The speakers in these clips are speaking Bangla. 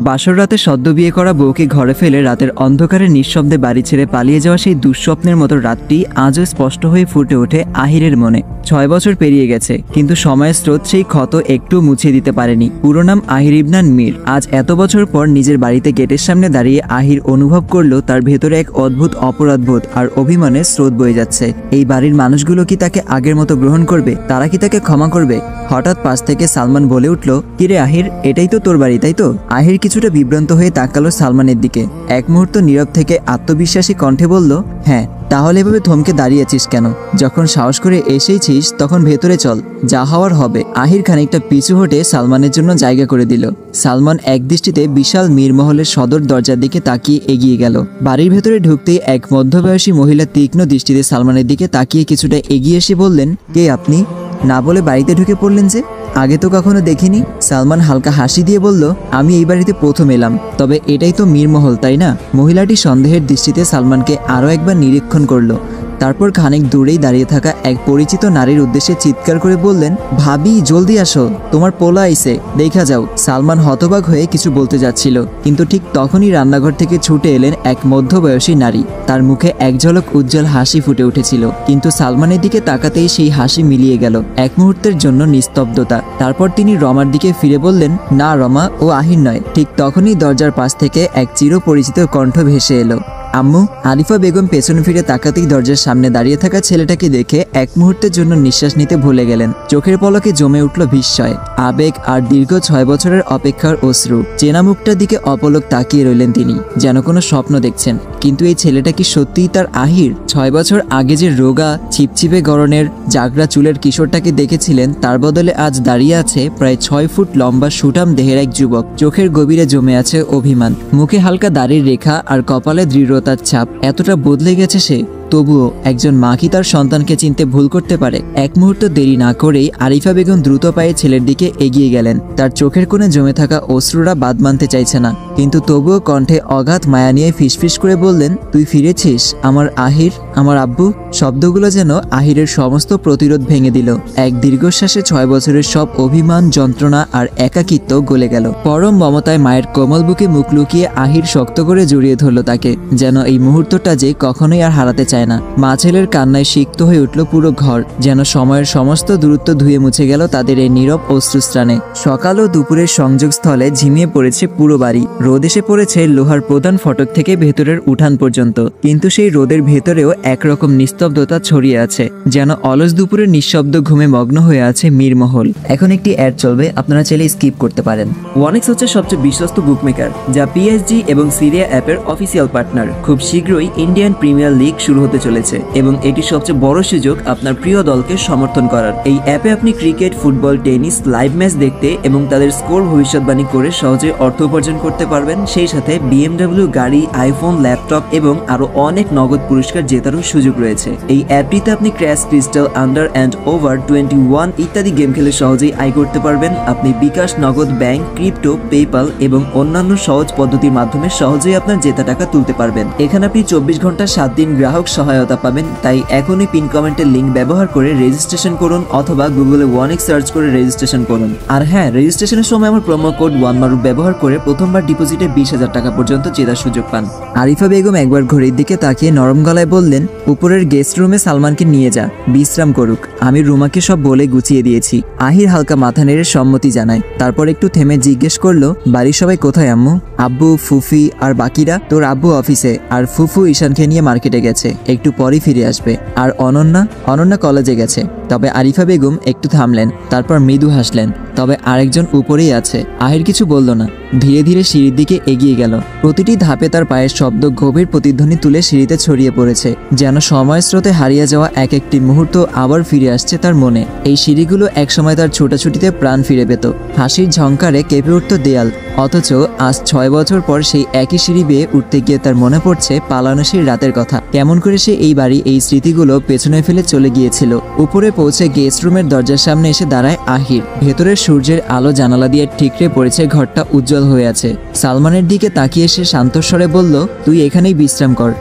বাসর রাতে সদ্য বিয়ে করা বউকে ঘরে ফেলে রাতের অন্ধকারে নিঃশব্দে বাড়ি ছেড়ে পালিয়ে যাওয়া সেই দুঃস্বপ্নের মতো রাতটি আজও স্পষ্ট হয়ে ফুটে ওঠে আহিরের মনে। 6 বছর পেরিয়ে গেছে, কিন্তু সময়ের স্রোত সেই ক্ষত একটু মুছিয়ে দিতে পারেনি। পুরো নাম আহির ইবনান মীর। আজ এত বছর পর নিজের বাড়িতে গেটের সামনে দাঁড়িয়ে আহির অনুভব করলো তার ভেতরে এক অদ্ভুত অপরাধবোধ আর অভিমানের স্রোত বয়ে যাচ্ছে। এই বাড়ির মানুষগুলো কি তাকে আগের মতো গ্রহণ করবে? তারা কি তাকে ক্ষমা করবে? হঠাৎ পাশ থেকে সালমান বলে উঠল, কিরে আহির, এটাই তো তোর বাড়ি তাই তো? আহির কিছুটা বিভ্রান্ত হয়ে তাকালো সালমানের দিকে। এক মুহূর্ত নীরব থেকে আত্মবিশ্বাসী কণ্ঠে বলল, হ্যাঁ। তাহলে এভাবে থমকে দাঁড়িয়েছিস কেন? যখন সাহস করে এসেইছিস তখন ভেতরে চল, যা হওয়ার হবে। আহির খানিকটা পিছু হটে সালমানের জন্য জায়গা করে দিল। সালমান একদৃষ্টিতে বিশাল মীরমহলের সদর দরজার দিকে তাকিয়ে এগিয়ে গেল। বাড়ির ভেতরে ঢুকতেই এক মধ্যবয়সী মহিলা তীক্ষ্ণ দৃষ্টিতে সালমানের দিকে তাকিয়ে কিছুটা এগিয়ে এসে বললেন, কে আপনি? না বলে বাড়িতে ঢুকে পড়লেন যে? আগে তো কখনো দেখিনি। সালমান হালকা হাসি দিয়ে বলল, আমি এই বাড়িতে প্রথম এলাম। তবে এটাই তো মীরমহল, তাই না? মহিলাটি সন্দেহের দৃষ্টিতে সালমানকে আরও একবার নিরীক্ষণ করলো। তারপর খানিক দূরেই দাঁড়িয়ে থাকা এক পরিচিত নারীর উদ্দেশ্যে চিৎকার করে বললেন, ভাবি জলদি আসো, তোমার পোলা আইছে, দেখা যাও। সালমান হতবাক হয়ে কিছু বলতে যাচ্ছিল, কিন্তু ঠিক তখনই রান্নাঘর থেকে ছুটে এলেন এক মধ্যবয়সী নারী। তার মুখে এক ঝলক উজ্জ্বল হাসি ফুটে উঠেছিল, কিন্তু সালমানের দিকে তাকাতেই সেই হাসি মিলিয়ে গেল। এক মুহূর্তের জন্য নিস্তব্ধতা। তারপর তিনি রমার দিকে ফিরে বললেন, না রমা, ও আহির নয়। ঠিক তখনই দরজার পাশ থেকে এক চিরপরিচিত কণ্ঠ ভেসে এলো, আম্মু। আরিফা বেগম পেছনে ফিরে তাকাতেই দরজার সামনে দাঁড়িয়ে থাকা ছেলেটাকে দেখে এক মুহূর্তের জন্য নিঃশ্বাস নিতে ভুলে গেলেন। চোখের পলকে জমে উঠল বিস্ময়, আবেগ আর দীর্ঘ 6 বছরের অপেক্ষার অশ্রু। চেনা মুখটার দিকে অপলক তাকিয়ে রইলেন তিনি, যেন কোনো স্বপ্ন দেখছেন। কিন্তু এই ছেলেটা কি সত্যিই তার আহির? 6 বছর আগে যে রোগা ছিপছিপে গড়নের জাগরা চুলের কিশোরটাকে দেখেছিলেন, তার বদলে আজ দাঁড়িয়ে আছে প্রায় 6 ফুট লম্বা সুঠাম দেহের এক যুবক। চোখের গভীরে জমে আছে অভিমান, মুখে হালকা দাড়ির রেখা আর কপালে দৃঢ়তার ছাপ। এতটা বদলে গেছে সে, তবুও একজন মা কি তার সন্তানকে চিনতে ভুল করতে পারে? এক মুহূর্ত দেরি না করেই আরিফা বেগম দ্রুত পায়ে ছেলের দিকে এগিয়ে গেলেন। তার চোখের কোণে জমে থাকা অশ্রুরা বাদ মানতে চাইছে না, কিন্তু তবুও কণ্ঠে অগাধ মায়া নিয়ে ফিসফিস করে বললেন, তুই ফিরেছিস আমার আহির, আমার আব্বু। শব্দগুলো যেন আহিরের সমস্ত প্রতিরোধ ভেঙে দিল। এক দীর্ঘশ্বাসে 6 বছরের সব অভিমান, যন্ত্রণা আর একাকিত্ব গলে গেল। পরম মমতায় মায়ের কোমল বুকে মুখ লুকিয়ে আহির শক্ত করে জড়িয়ে ধরল তাকে, যেন এই মুহূর্তটা যে কখনোই আর হারাতে চায় না। মা ছেলের কান্নায় সিক্ত হয়ে উঠল পুরো ঘর, যেন সময়ের সমস্ত দূরত্ব ধুয়ে মুছে গেল তাদের এই নীরব অশ্রুস্ত্রাণে। সকাল ও দুপুরের সংযোগস্থলে ঝিমিয়ে পড়েছে পুরো বাড়ি। রোদ এসে পড়েছে লোহার প্রধান ফটক থেকে ভেতরের উঠান পর্যন্ত, কিন্তু সেই রোদের ভেতরেও একরকম নিস্তব্ধতা ছড়িয়ে আছে, যেন অলস দুপুরের নিঃশব্দ ঘুমে মগ্ন হয়ে আছে মীরমহল। এখন একটি অ্যাড চলবে, আপনারা চাইলে স্কিপ করতে পারেন। ওয়ানেক্স হচ্ছে সবচেয়ে বিশ্বস্ত বুকমেকার, যা পিএসজি এবং সিরিয়া অ্যাপের অফিসিয়াল পার্টনার। খুব শীঘ্রই ইন্ডিয়ান প্রিমিয়ার লিগ শুরু হতে চলেছে এবং এটি সবচেয়ে বড় সুযোগ আপনার প্রিয় দলকে সমর্থন করার। এই অ্যাপে আপনি cricket, football, tennis live match দেখতে এবং তাদের স্কোর ভবিষ্যৎবাণী করে সহজে অর্থ উপার্জন করতে পারবেন। সেই সাথে বিএমডব্লিউ গাড়ি, আইফোন, ল্যাপটপ এবং আরো অনেক নগদ পুরস্কার জেতারও সুযোগ রয়েছে। এই অ্যাপটিতে আপনি crash, crystal, under and over 21 ইত্যাদি গেম খেলে সহজেই আয় করতে পারবেন। আপনি বিকাশ, নগদ, ব্যাংক, ক্রিপ্টো, পেপাল এবং অন্যান্য সহজ পদ্ধতির মাধ্যমে সহজেই আপনার জেতা টাকা তুলতে পারবেন। এখানে আপনি 24 ঘন্টা 7 দিন গ্রাহক সহায়তা পাবেন। তাই এখনই পিন কমেন্টের লিঙ্ক ব্যবহার করে রেজিস্ট্রেশন করুন, অথবা গুগলে ওয়ানেক্স সার্চ করে রেজিস্ট্রেশন করুন। আর হ্যাঁ, রেজিস্ট্রেশনের সময় আমার প্রোমো কোড ওয়ানমারুফ ব্যবহার করে প্রথমবার ডিপোজিটে 20,000 টাকা পর্যন্ত জেতার সুযোগ পান। আরিফা বেগম একবার ঘড়ির দিকে তাকিয়ে নরম গলায় বললেন, উপরের গেস্ট রুমে সালমানকে নিয়ে যা, বিশ্রাম করুক। আমি রুমাকে সব বলে গুছিয়ে দিয়েছি। আহির হালকা মাথা নেড়ে সম্মতি জানায়। তারপর একটু থেমে জিজ্ঞেস করলো, বাড়ির সবাই কোথায় আম্মু? আব্বু, ফুফি আর বাকিরা? তোর আব্বু অফিসে, আর ফুফু ঈশানকে নিয়ে মার্কেটে গেছে, একটু পরই ফিরে আসবে। আর অনন্যা কলেজে গেছে। তবে আরিফা বেগম একটু থামলেন, তারপর মৃদু হাসলেন। তবে আরেকজন উপরেই আছে। আহির কিছু বলল না, ধীরে ধীরে সিঁড়ির দিকে এগিয়ে গেল। প্রতিটি ধাপে তার পায়ের শব্দ গভীর প্রতিধ্বনি তুলে সিঁড়িতে ছড়িয়ে পড়েছে, যেন সময়ের স্রোতে হারিয়ে যাওয়া এক একটি মুহূর্ত আবার ফিরে আসছে তার মনে। এই সিঁড়িগুলো একসময় তার ছোটাছুটিতে প্রাণ ফিরে পেত, হাসির ঝংকারে কেঁপে উঠত দেয়াল। অথচ আজ 6 বছর পর সেই একই সিঁড়ি বেয়ে উঠতে গিয়ে তার মনে পড়ছে পালানো সেই রাতের কথা। কেমন করে সে এই বাড়ি, এই স্মৃতিগুলো পেছনে ফেলে চলে গিয়েছিল। উপরে পৌঁছে গেস্ট রুমের দরজার সামনে এসে দাঁড়ায় আহির। ভেতরের সূর্যের আলো জানালা দিয়ে ঠিকরে পড়েছে, ঘরটা উজ্জ্বল হয়ে আছে। সালমানের দিকে তাকিয়ে সে শান্তস্বরে বলল, তুই এখানেই বিশ্রাম কর।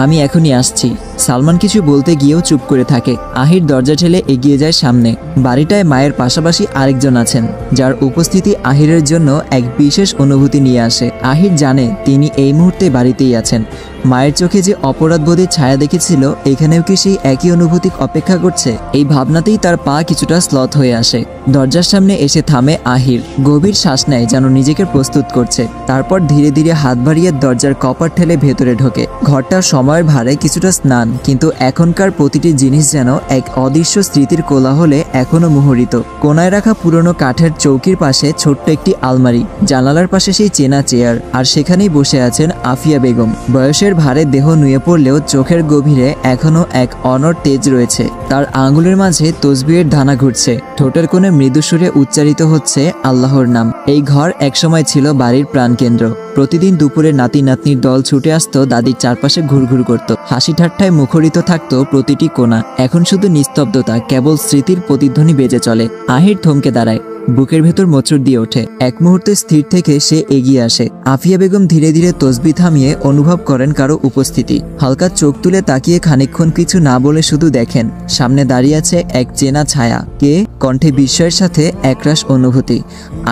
আমি এখনই আসছি। সালমান কিছু বলতে গিয়েও চুপ করে থাকে। আহির দরজা ঠেলে এগিয়ে যায় সামনে। বাড়িটায় মায়ের পাশাপাশি আরেকজন আছেন, যার উপস্থিতি আহিরের জন্য এক বিশেষ অনুভূতি নিয়ে আসে। আহির জানে তিনি এই মুহূর্তে বাড়িতেই আছেন। মায়ের চোখে যে অপরাধবোধের ছায়া দেখেছিল, এখানেও কি সেই একই অনুভূতি অপেক্ষা করছে? এই ভাবনাতেই তার পা কিছুটা স্লথ হয়ে আসে। দরজার সামনে এসে থামে আহির। গভীর শ্বাস নেয়, যেন নিজেকে প্রস্তুত করছে। তারপর ধীরে ধীরে হাত বাড়িয়ে দরজার কপাট ঠেলে ভেতরে ঢোকে। ঘরটা সময়ের ভারে কিছুটা স্নান, কিন্তু এখনকার প্রতিটি জিনিস যেন এক অদৃশ্য স্মৃতির কোলাহলে এখনো মুহরিত। কোনায় রাখা পুরনো কাঠের চৌকির পাশে ছোট্ট একটি আলমারি, জানালার পাশে সেই চেনা চেয়ার, আর সেখানেই বসে আছেন আফিয়া বেগম। বয়সের ভারে দেহ নুয়ে পড়লেও চোখের গভীরে এখনো এক অনড় তেজ রয়েছে। তার আঙ্গুলের মাঝে তসবিহের ধানা ঘুরছে, ঠোঁটের কোণে মৃদু সুরে উচ্চারিত হচ্ছে আল্লাহর নাম। এই ঘর একসময় ছিল বাড়ির প্রাণকেন্দ্র। প্রতিদিন দুপুরে নাতি নাতনির দল ছুটে আসতো দাদির চারপাশে ঘুরঘুর করত। হাসি ঠাট্টায় মুখরিত থাকতো প্রতিটি কোণা। এখন শুধু নিস্তব্ধতা, কেবল স্মৃতির প্রতিধ্বনি বেজে চলে। আহির থমকে দাঁড়ায়, বুকের ভেতর মোচড় দিয়ে ওঠে। এক মুহূর্তে স্থির থেকে সে এগিয়ে আসে। আফিয়া বেগম ধীরে ধীরে তসবিহ থামিয়ে অনুভব করেন কারো উপস্থিতি। হালকা চোখ তুলে তাকিয়ে খানিকক্ষণ কিছু না বলে শুধু দেখেন সামনে দাঁড়িয়ে আছে এক চেনা ছায়া। কে? কণ্ঠে বিস্ময়ের সাথে একরাশ অনুভূতি।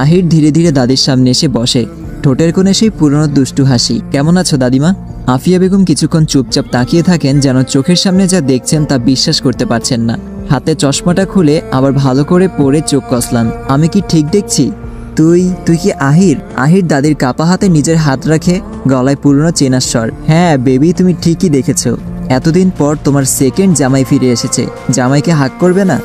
আহির ধীরে ধীরে দাদির সামনে এসে বসে। ঠোঁটের কোণে সেই পুরনো দুষ্টু হাসি। কেমন আছো দাদিমা? আফিয়া বেগম কিছুক্ষণ চুপচাপ তাকিয়ে থাকেন, যেন চোখের সামনে যা দেখছেন তা বিশ্বাস করতে পারছেন না। হাতে চশমাটা খুলে আবার ভালো করে পরে চোখ কসলান। আমি কি ঠিক দেখছি? তুই কি আহির? আহির দাদির কাপা হাতে নিজের হাত রাখে, গলায় পুরনো চেনার স্বর। হ্যাঁ বেবি, তুমি ঠিকই দেখেছো। এতদিন পর তোমার সেকেন্ড জামাই ফিরে এসেছে। জামাইকে হাক করবে না,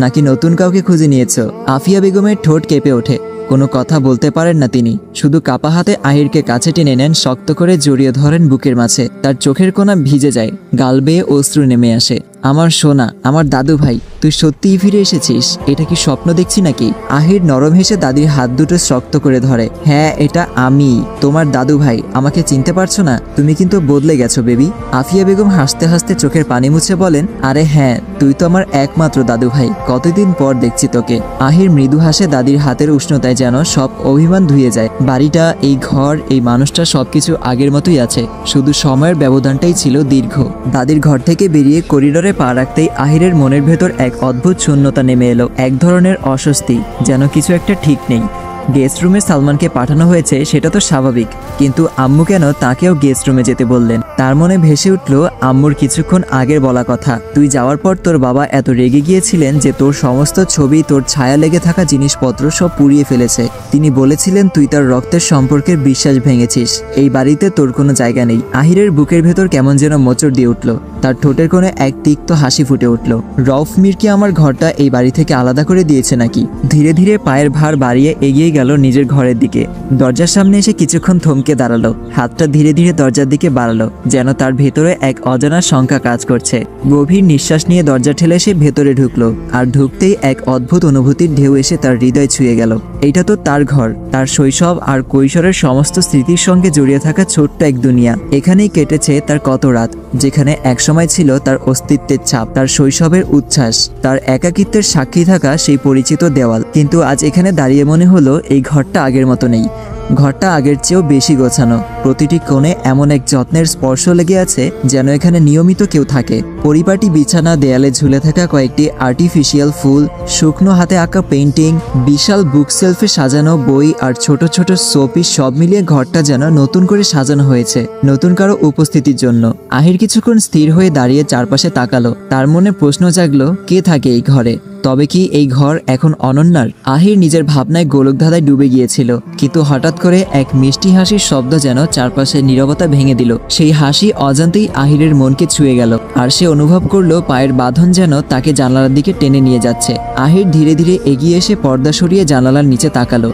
নাকি নতুন কাউকে খুঁজে নিয়েছো? আফিয়া বেগমের ঠোঁট কেঁপে ওঠে। কোনো কথা বলতে পারেন না তিনি, শুধু কাপা হাতে আহিরকে কাছে টেনে নেন, শক্ত করে জড়িয়ে ধরেন বুকের মাঝে। তার চোখের কোণা ভিজে যায়, গাল বেয়ে অশ্রু নেমে আসে। আমার সোনা, আমার দাদু ভাই, তুই সত্যিই ফিরে এসেছিস। এটা কি স্বপ্ন দেখছি নাকি? আহির নরম হেসে দাদির হাত দুটো শক্ত করে ধরে। হ্যাঁ, এটা আমি, তোমার দাদু ভাই। আমাকে চিনতে পারছো না? তুমি কিন্তু বদলে গেছো বেবি। আফিয়া বেগম হাসতে হাসতে চোখের পানি মুছে বলেন, আরে হ্যাঁ, তুই তো আমার একমাত্র দাদু ভাই। কতদিন পর দেখছি তোকে। আহির মৃদু হাসে, দাদির হাতের উষ্ণতায় যেন সব অভিমান ধুয়ে যায়। বাড়িটা, এই ঘর, এই মানুষটা সবকিছু আগের মতোই আছে, শুধু সময়ের ব্যবধানটাই ছিল দীর্ঘ। দাদির ঘর থেকে বেরিয়ে করিডোরে পা রাখতেই আহিরের মনের ভেতর এক অদ্ভুত শূন্যতা নেমে এলো। এক ধরনের অস্বস্তি, যেন কিছু একটা ঠিক নেই। গেস্ট রুমে সালমানকে পাঠানো হয়েছে সেটা তো স্বাভাবিক, কিন্তু আম্মু কেন তাকেও গেস্ট রুমে যেতে বললেন? তার মনে ভেসে উঠল আম্মুর কিছুক্ষণ আগের বলা কথা। তুই যাওয়ার পর তোর বাবা এত রেগে গিয়েছিলেন যে তোর সমস্ত ছবি, তোর ছায়া লেগে থাকা জিনিসপত্র সব পুড়িয়ে ফেলেছে। তিনি বলেছিলেন তুই তার রক্তের সম্পর্কের বিশ্বাস ভেঙেছিস। এই বাড়িতে তোর কোনো জায়গা নেই। আহিরের বুকের ভেতর কেমন যেন মোচড় দিয়ে উঠল। তার ঠোঁটের কোণে এক তিক্ত হাসি ফুটে উঠল। রউফ মির কি আমার ঘরটা এই বাড়ি থেকে আলাদা করে দিয়েছে নাকি? ধীরে ধীরে পায়ের ভার বাড়িয়ে এগিয়ে গেল নিজের ঘরের দিকে। দরজার সামনে এসে কিছুক্ষণ থমকে দাঁড়ালো। হাতটা ধীরে ধীরে দরজার দিকে বাড়ালো, যেন তার ভেতরে এক অজানা শঙ্কা কাজ করছে। গভীর নিঃশ্বাস নিয়ে দরজা ঠেলে সে ভেতরে ঢুকলো। আর ঢুকতেই এক অদ্ভুত অনুভূতির ঢেউ এসে তার হৃদয় ছুঁয়ে গেল। এইটা তো তার ঘর, তার শৈশব আর কৈশোরের সমস্ত স্মৃতির সঙ্গে জড়িয়ে থাকা ছোট্ট এক দুনিয়া। এখানেই কেটেছে তার কত রাত, যেখানে একসময় ছিল তার অস্তিত্বের ছাপ, তার শৈশবের উচ্ছ্বাস, তার একাকিত্বের সাক্ষী থাকা সেই পরিচিত দেওয়াল। কিন্তু আজ এখানে দাঁড়িয়ে মনে হলো এই ঘরটা আগের মতো নেই। ঘরটা আগের চেয়েও বেশি গোছানো। প্রতিটি কোণে এমন এক যত্নের স্পর্শ লেগে আছে, যেন এখানে নিয়মিত কেউ থাকে। পরিপাটি বিছানা, দেয়ালে ঝুলে থাকা কয়েকটি আর্টিফিশিয়াল ফুল, শুকনো হাতে আঁকা পেইন্টিং, বিশাল বুক সেলফে সাজানো বই আর ছোট ছোট শোপিস, সব মিলিয়ে ঘরটা যেন নতুন করে সাজানো হয়েছে, নতুন কারো উপস্থিতির জন্য। আহির কিছুক্ষণ স্থির হয়ে দাঁড়িয়ে চারপাশে তাকালো। তার মনে প্রশ্ন জাগলো, কে থাকে এই ঘরে? তবে কি এই ঘর এখন অনন্যার? আহির নিজের ভাবনায় গোলকধাঁধায় ডুবে গিয়েছিল, কিন্তু হঠাৎ করে এক মিষ্টি হাসির শব্দ যেন চারপাশের নীরবতা ভেঙে দিল। সেই হাসি অজান্তেই আহিরের মনকে ছুঁয়ে গেল, আর সে অনুভব করলো পায়ের বাঁধন যেন তাকে জানালার দিকে টেনে নিয়ে যাচ্ছে। আহির ধীরে ধীরে এগিয়ে এসে পর্দা সরিয়ে জানালার নিচে তাকালো,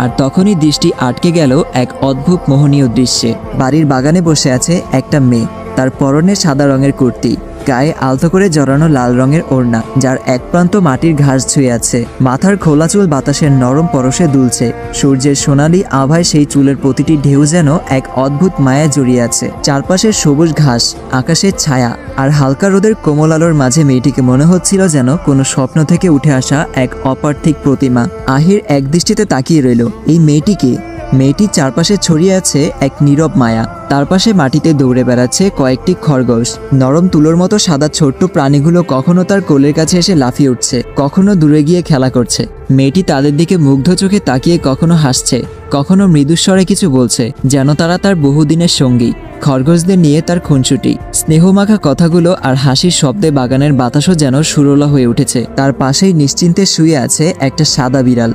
আর তখনই দৃষ্টি আটকে গেল এক অদ্ভুত মোহনীয় দৃশ্যে। বাড়ির বাগানে বসে আছে একটা মেয়ে। তার পরনে সাদা রঙের কুর্তি, গায়ে আলতো করে জড়ানো লাল রঙের ওড়না, যার এক প্রান্ত মাটির ঘাস ছুঁয়ে আছে। মাথার খোলা চুল বাতাসের নরম পরশে দুলছে। সূর্যের সোনালি আভায় সেই চুলের প্রতিটি ঢেউ যেন এক অদ্ভুত মায়া জড়িয়ে আছে। চারপাশের সবুজ ঘাস, আকাশের ছায়া আর হালকা রোদের কোমল আলোর মাঝে মেয়েটিকে মনে হচ্ছিল যেন কোনো স্বপ্ন থেকে উঠে আসা এক অপার্থিক প্রতিমা। আহির এক দৃষ্টিতে তাকিয়ে রইল। এই মেয়েটিকে মেয়েটির চারপাশে ছড়িয়ে আছে এক নীরব মায়া। তার পাশে মাটিতে দৌড়ে বেড়াচ্ছে কয়েকটি খরগোশ। নরম তুলোর মতো সাদা ছোট্ট প্রাণীগুলো কখনো তার কোলের কাছে এসে লাফিয়ে উঠছে, কখনো দূরে গিয়ে খেলা করছে। মেয়েটি তাদের দিকে মুগ্ধ চোখে তাকিয়ে কখনো হাসছে, কখনো মৃদুস্বরে কিছু বলছে, যেন তারা তার বহুদিনের সঙ্গী। খরগোশদের নিয়ে তার খুনসুটি, স্নেহমাখা কথাগুলো আর হাসির শব্দে বাগানের বাতাসও যেন সুরলা হয়ে উঠেছে। তার পাশেই নিশ্চিন্তে শুয়ে আছে একটা সাদা বিড়াল।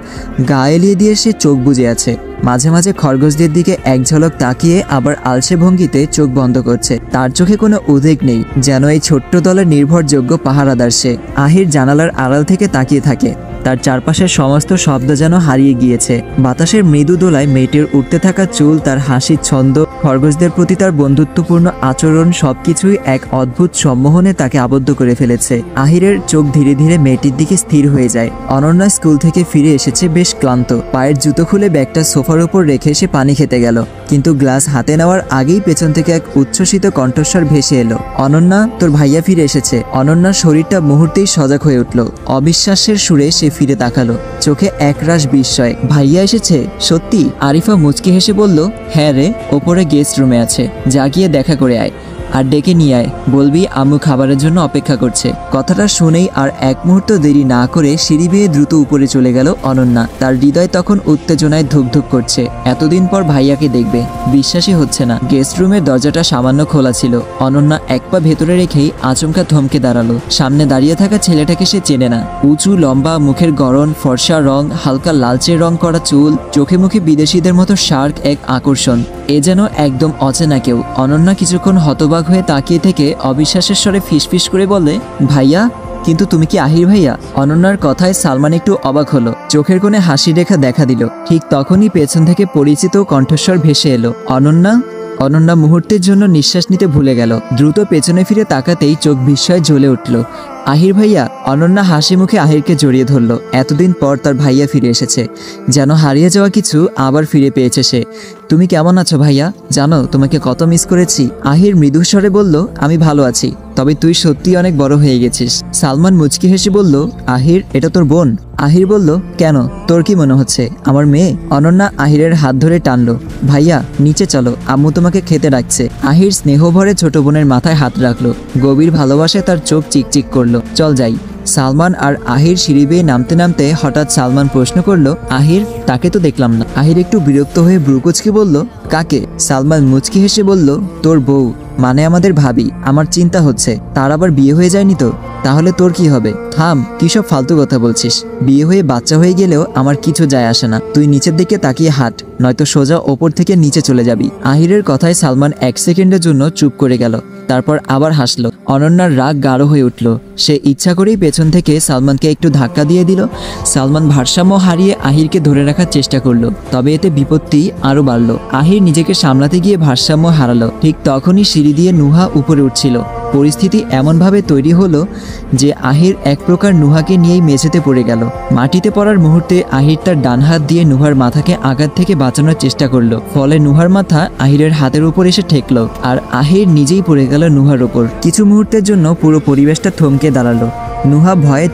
গা এলিয়ে দিয়ে সে চোখ বুজে আছে। মাঝে মাঝে খরগোশদের দিকে এক ঝলক তাকিয়ে আবার আলসে ভঙ্গিতে চোখ বন্ধ করছে। তার চোখে কোনো উদ্বেগ নেই, যেন এই ছোট্ট দলের নির্ভরযোগ্য পাহারাদার সে। আহির জানালার আড়াল থেকে তাকিয়ে থাকে। তার চারপাশের সমস্ত শব্দ যেন হারিয়ে গিয়েছে। বাতাসের মৃদু দোলায় মেয়েটির উঠতে থাকা চুল, তার হাসির ছন্দ, খরগোশদের প্রতি তার বন্ধুত্বপূর্ণ আচরণ সবকিছুই এক অদ্ভুত সম্মোহনে তাকে আবদ্ধ করে ফেলেছে। আহিরের চোখ ধীরে ধীরে মেয়েটির দিকে স্থির হয়ে যায়। অনন্যা স্কুল থেকে ফিরে এসেছে বেশ ক্লান্ত। পায়ের জুতো খুলে ব্যাগটা সোফার উপর রেখে সে পানি খেতে গেল, কিন্তু গ্লাস হাতে নেওয়ার আগেই পেছন থেকে এক উচ্ছ্বসিত কণ্ঠস্বর ভেসে এলো, অনন্যা, তোর ভাইয়া ফিরে এসেছে। অনন্যার শরীরটা মুহূর্তেই সজাগ হয়ে উঠল। অবিশ্বাসের সুরে সে ফিরে তাকালো, চোখে একরাশ বিস্ময়। ভাইয়া এসেছে সত্যি? আরিফা মুচকি হেসে বলল, হ্যাঁ রে, ওপরে গেস্ট রুমে আছে, যা গিয়ে দেখা করে আয়, আর ডেকে নিয়ে আয়, বলবি আম্মু খাবারের জন্য অপেক্ষা করছে। কথাটা শুনেই আর এক মুহূর্ত দেরি না করে সিঁড়ি বেয়ে দ্রুত উপরে চলে গেল অনন্যা। তার হৃদয় তখন উত্তেজনায় ধুকধুক করছে। এতদিন পর ভাইয়াকে দেখবে, বিশ্বাসই হচ্ছে না। গেস্ট রুমের দরজাটা সামান্য খোলা ছিল। অনন্যা এক পা ভেতরে রেখেই আচমকা থমকে দাঁড়ালো। সামনে দাঁড়িয়ে থাকা ছেলেটাকে সে চেনে না। উঁচু লম্বা, মুখের গড়ন, ফর্সা রং, হালকা লালচে রং করা চুল, চোখে মুখে বিদেশিদের মতো শার্ক এক আকর্ষণ। এ যেন একদম অচেনা কেউ। অনন্যা কিছুক্ষণ হতবাক হয়ে তাকিয়ে থেকে অবিশ্বাসের স্বরে ফিসফিস করে বলে, ভাইয়া, কিন্তু তুমি কি আহির ভাইয়া? অনন্যার কথায় সালমান একটু অবাক হলো। চোখের কোণে হাসি রেখা দেখা দিল। ঠিক তখনই পেছন থেকে পরিচিত কণ্ঠস্বর ভেসে এলো, অনন্যা। অনন্যা মুহূর্তের জন্য নিঃশ্বাস নিতে ভুলে গেল। দ্রুত পেছনে ফিরে তাকাতেই চোখ বিস্ময়ে জ্বলে উঠল। আহির ভাইয়া! অনন্যা হাসি মুখে আহিরকে জড়িয়ে ধরল। এতদিন পর তার ভাইয়া ফিরে এসেছে, যেন হারিয়ে যাওয়া কিছু আবার ফিরে পেয়েছে সে। তুমি কেমন আছো ভাইয়া? জানো তোমাকে কত মিস করেছি। আহির মৃদুস্বরে বলল, আমি ভালো আছি, তবে তুই সত্যি অনেক বড় হয়ে গেছিস। সালমান মুচকি হেসে বলল, আহির, এটা তোর বোন? আহির বলল, কেন, তোর কি মনে হচ্ছে আমার মেয়ে? অনন্যা আহিরের হাত ধরে টানলো, ভাইয়া নিচে চলো, আম্মু তোমাকে খেতে ডাকছে। আহির স্নেহ ভরে ছোট বোনের মাথায় হাত রাখলো। গভীর ভালোবাসায় তার চোখ চিকচিক করলো। চল যাই। সালমান আর আহির সিঁড়ি বেয়ে নামতে নামতে হঠাৎ সালমান প্রশ্ন করলো, আহির, তাকে তো দেখলাম না। আহির একটু বিরক্ত হয়ে ব্রুকুচকে বলল, কাকে? সালমান মুচকি হেসে বলল, তোর বউ, মানে আমাদের ভাবি। আমার চিন্তা হচ্ছে তার আবার বিয়ে হয়ে যায়নি তো? তাহলে তোর কি হবে? থাম, কি সব ফালতু কথা বলছিস? বিয়ে হয়ে বাচ্চা হয়ে গেলেও আমার কিছু যায় আসে না। তুই নিচের দিকে তাকিয়ে হাঁট, নয়তো সোজা ওপর থেকে নিচে চলে যাবি। আহিরের কথায় সালমান এক সেকেন্ডের জন্য চুপ করে গেল, তারপর আবার হাসলো। অনন্যার রাগ গাঢ় হয়ে উঠল। সে ইচ্ছা করেই পেছন থেকে সালমানকে একটু ধাক্কা দিয়ে দিল। সালমান ভারসাম্য হারিয়ে আহিরকে ধরে রাখার চেষ্টা করলো, তবে এতে বিপত্তি আরো বাড়লো। আহির নিজেকে সামলাতে গিয়ে ভারসাম্য হারালো। ঠিক তখনই সিঁড়ি দিয়ে নুহা উপরে উঠছিল। পরিস্থিতি এমনভাবে তৈরি হলো যে আহির এক প্রকার নুহাকে নিয়েই মেঝেতে পড়ে গেল। মাটিতে পড়ার মুহূর্তে আহির তার ডান হাত দিয়ে নুহার মাথাকে আঘাত থেকে বাঁচানোর চেষ্টা করলো। ফলে নুহার মাথা আহিরের হাতের উপর এসে ঠেকলো, আর আহির নিজেই পড়ে গেল নুহার ওপর। কিছু মুহূর্তের জন্য পুরো পরিবেশটা থমকে দাঁড়ালো। নুহা ভয়ে